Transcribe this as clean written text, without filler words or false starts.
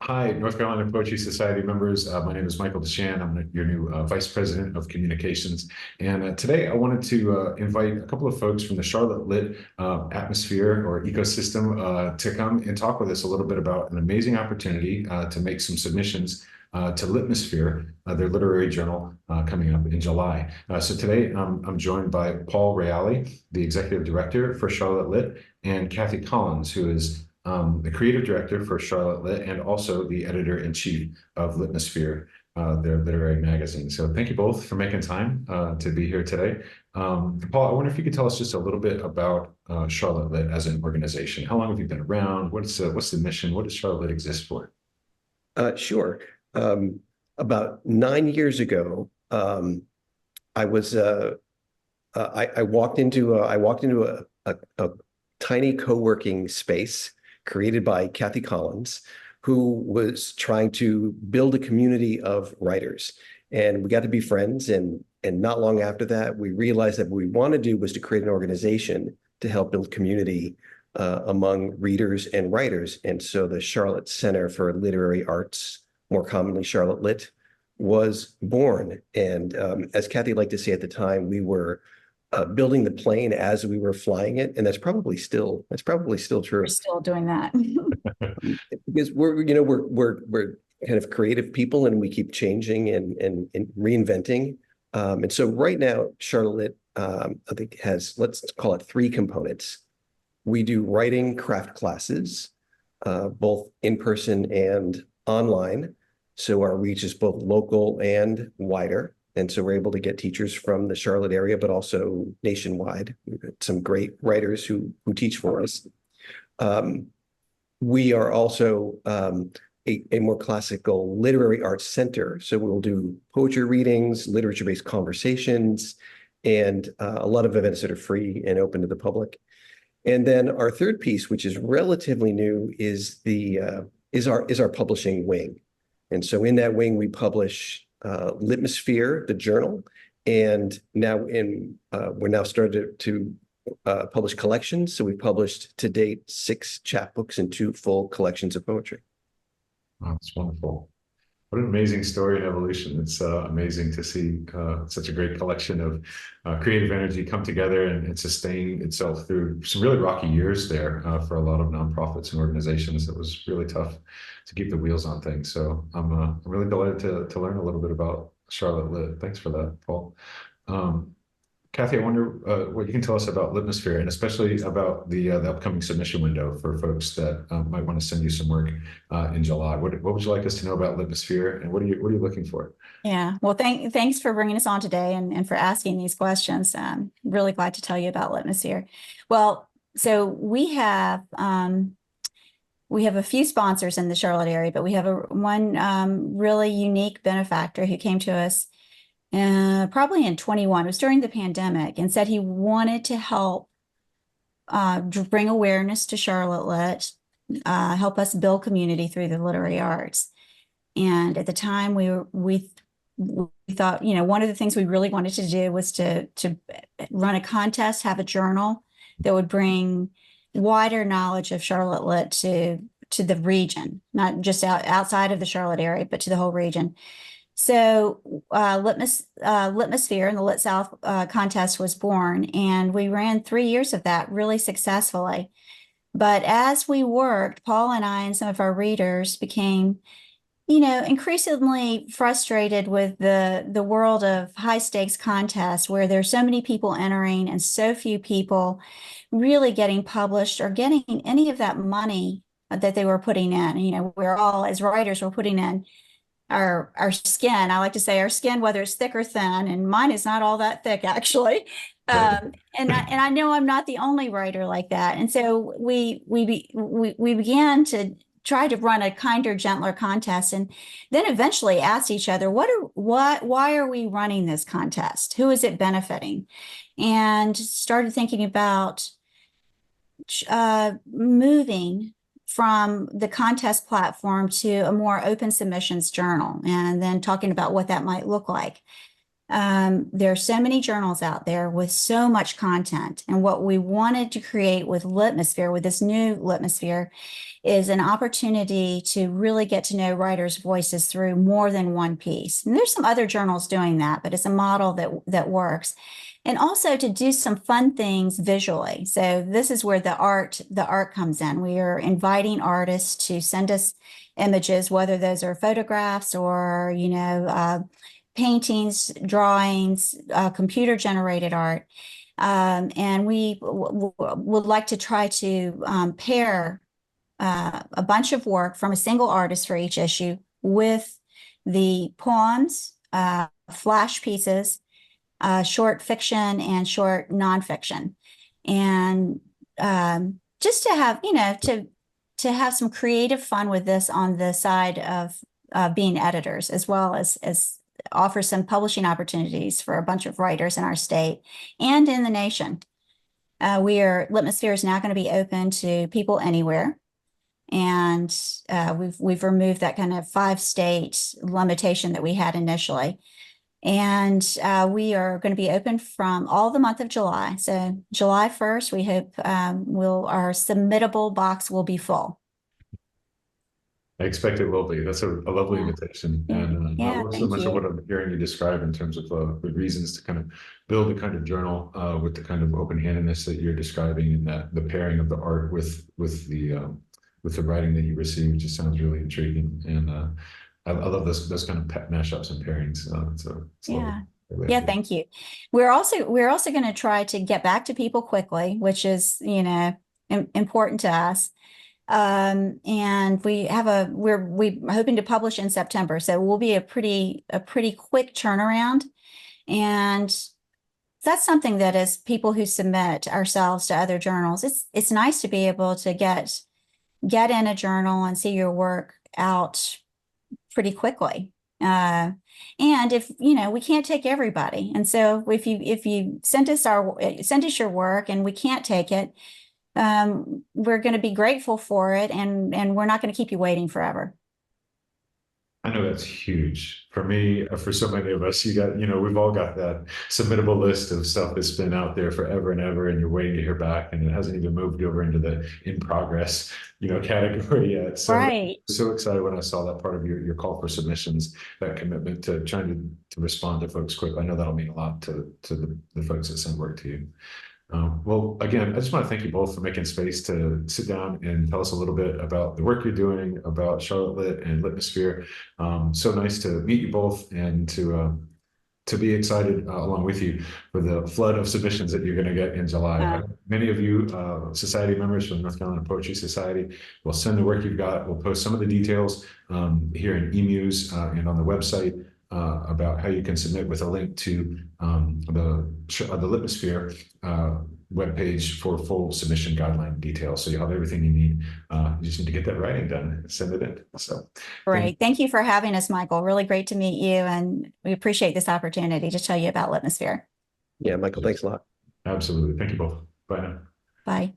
Hi, North Carolina Poetry Society members. My name is Michael DeShan. I'm your new Vice President of Communications. And today I wanted to invite a couple of folks from the Charlotte Lit atmosphere or ecosystem to come and talk with us a little bit about an amazing opportunity to make some submissions to Litmosphere, their literary journal coming up in July. So today I'm joined by Paul Reali, the Executive Director for Charlotte Lit, and Kathie Collins, who is the creative director for Charlotte Lit and also the editor-in-chief of Litmosphere, their literary magazine. So thank you both for making time to be here today. Paul, I wonder if you could tell us just a little bit about Charlotte Lit as an organization. How long have you been around? What's the mission? What does Charlotte Lit exist for? Sure. About 9 years ago, I was I walked into a tiny co-working space created by Kathie Collins, who was trying to build a community of writers. And we got to be friends. And not long after that, we realized that what we wanted to do was to create an organization to help build community among readers and writers. And so the Charlotte Center for Literary Arts, more commonly Charlotte Lit, was born. And as Kathie liked to say at the time, we were building the plane as we were flying it, and that's probably still true. We're still doing that. Because we're kind of creative people, and we keep changing and reinventing. And so right now, Charlotte Lit, I think has, let's call it, 3 components. We do writing craft classes, both in person and online. So our reach is both local and wider. And so we're able to get teachers from the Charlotte area, but also nationwide. We've got some great writers who teach for us. We are also a more classical literary arts center. So we'll do poetry readings, literature-based conversations, and a lot of events that are free and open to the public. And then our third piece, which is relatively new, is our publishing wing. And so in that wing, we publish Litmosphere, the journal, and now we're now started to publish collections. So we've published to date 6 chapbooks and 2 full collections of poetry. Wow, that's wonderful. What an amazing story and evolution. It's amazing to see such a great collection of creative energy come together and sustain itself through some really rocky years there for a lot of nonprofits and organizations. It was really tough to keep the wheels on things. So I'm really delighted to learn a little bit about Charlotte Lit. Thanks for that, Paul. Kathie, I wonder what you can tell us about Litmosphere, and especially about the upcoming submission window for folks that might want to send you some work in July. What would you like us to know about Litmosphere, and what are you looking for? Yeah, well, thanks for bringing us on today and for asking these questions. I'm really glad to tell you about Litmosphere. Well, so we have a few sponsors in the Charlotte area, but we have one really unique benefactor who came to us probably in 21. It was during the pandemic, and said he wanted to help bring awareness to Charlotte Lit, help us build community through the literary arts. And at the time, we thought, one of the things we really wanted to do was to run a contest, have a journal that would bring wider knowledge of Charlotte Lit to the region, not just outside of the Charlotte area, but to the whole region. So Litmosphere and the Lit South contest was born, and we ran 3 years of that really successfully. But as we worked, Paul and I and some of our readers became, increasingly frustrated with the world of high stakes contests where there's so many people entering and so few people really getting published or getting any of that money that they were putting in. We're all, as writers, we're putting in our skin. I like to say our skin, whether it's thick or thin, and mine is not all that thick, actually. And I know I'm not the only writer like that. And so we began to try to run a kinder, gentler contest, and then eventually asked each other, why are we running this contest? Who is it benefiting? And started thinking about moving from the contest platform to a more open submissions journal, and then talking about what that might look like. There are so many journals out there with so much content. And what we wanted to create with Litmosphere, with this new Litmosphere, is an opportunity to really get to know writers' voices through more than one piece. And there's some other journals doing that, but it's a model that works. And also to do some fun things visually. So this is where the art comes in. We are inviting artists to send us images, whether those are photographs or, paintings, drawings, computer generated art. And we would like to try to pair a bunch of work from a single artist for each issue with the poems, flash pieces, short fiction and short nonfiction. And just to have, to have some creative fun with this on the side of being editors, as well as offer some publishing opportunities for a bunch of writers in our state and in the nation. Litmosphere is now going to be open to people anywhere. And we've removed that kind of 5-state limitation that we had initially. And we are going to be open from all the month of July. So July 1st, we hope our submittable box will be full. I expect it will be. That's a lovely invitation. And I love so much of what I'm hearing you describe in terms of the reasons to kind of build a kind of journal with the kind of open-handedness that you're describing, and that the pairing of the art with the writing that you received just sounds really intriguing. And I love those kind of mashups and pairings. So yeah, thank you. We're also going to try to get back to people quickly, which is important to us. And we're hoping to publish in September, so we'll be a pretty quick turnaround. And that's something that, as people who submit ourselves to other journals, it's nice to be able to get in a journal and see your work out pretty quickly. And if we can't take everybody, and so if you send us your work and we can't take it, we're going to be grateful for it, and we're not going to keep you waiting forever. I know that's huge for me, for so many of us. We've all got that submittable list of stuff that's been out there forever and ever, and you're waiting to hear back, and it hasn't even moved over into the in progress, category yet. So, right. So excited when I saw that part of your call for submissions, that commitment to trying to respond to folks quickly. I know that'll mean a lot to the folks that send work to you. Well, again, I just want to thank you both for making space to sit down and tell us a little bit about the work you're doing, about Charlotte Lit and Litmosphere. So nice to meet you both, and to be excited along with you for the flood of submissions that you're going to get in July. Many of you society members from North Carolina Poetry Society will send the work you've got. We'll post some of the details here in eMuse and on the website about how you can submit, with a link to the Litmosphere webpage for full submission guideline details. So you have everything you need. You just need to get that writing done and send it in. So great. Thank you for having us, Michael. Really great to meet you. And we appreciate this opportunity to tell you about Litmosphere. Yeah, Michael, thanks a lot. Absolutely. Thank you both. Bye now. Bye.